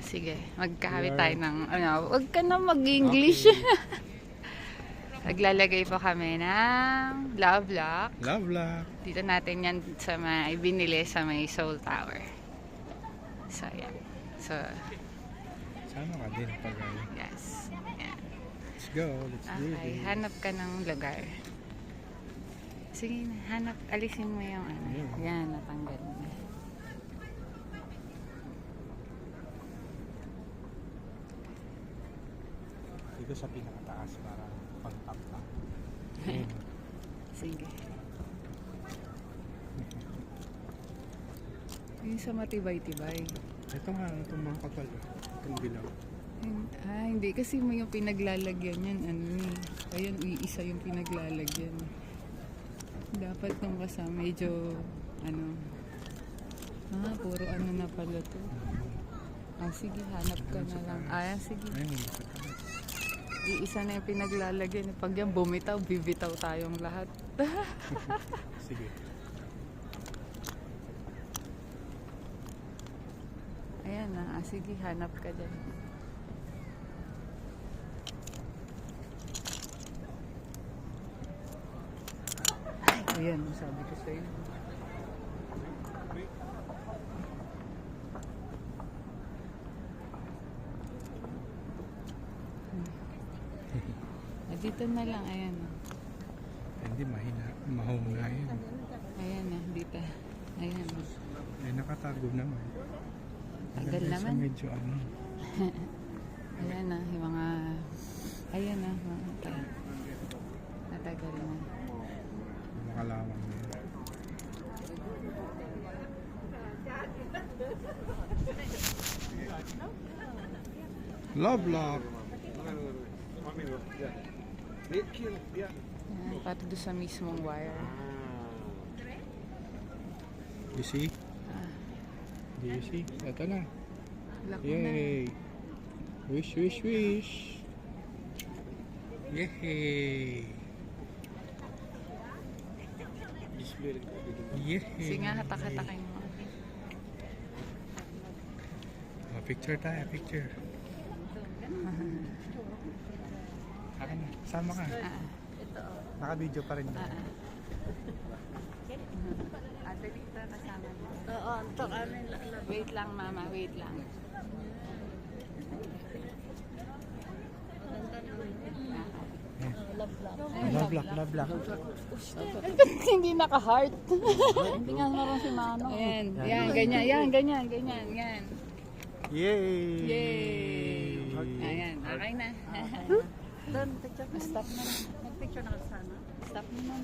Sige, magkakawit tayo ng, wag ka na mag-English. Naglalagay po kami ng Love Lock. Love lock. Dito natin yan sa may binili sa may Seoul Tower. So, yan. So, Sama ka din pag yes. Yan. let's go. Let's do Okay, this. hanap ka ng lugar. Sige na, hanap, alisin mo yung ano. Yan, natanggal mo. Dito sa pinakataas para pang-top ka. Sige. Yung sa matibay-tibay. Ito nga, itong mga kapal. Itong bilaw. Hindi kasi mo yung pinaglalagyan yan. Ayun, iisa yung pinaglalagyan. Dapat nung kasama, medyo, puro na pala to. Sige, hanap ka na lang. Sige. Ayun, Iisa na yung pinaglalagyan. Pag yan bumitaw, bibitaw tayong lahat. sige. Ayan na. Sige, hanap ka dyan. Ayan, sabi ko sa'yo. Dito na lang, ayan. Hindi, mahina yun. Ayan na, dito. Ayan. Ay, nakatago naman. Tagal Sa naman. medyo Ayan na, yung mga... Ayan na, natagal na. makalawang na yun. Love lock. Ayan, pati doon sa mismong wire. You see? Do you see? Ito na. Lock mo na. Yay! Wish, wish, wish! Yay! Yay! Sige nga, hatak-hatakin mo. Picture tayo, picture. Akin na, sama ka. Naka-video pa rin. Ate dito, kasama mo. Oo, wait lang, mama, wait lang. Love lock, love lock. Hindi naka-heart. Hindi nga naroon si mama. Ayan, yan, ganyan. Yay! Yay! Ayan, okay na. Doon, picture na. Stop na. Nag-picture na ka sana. Stop na.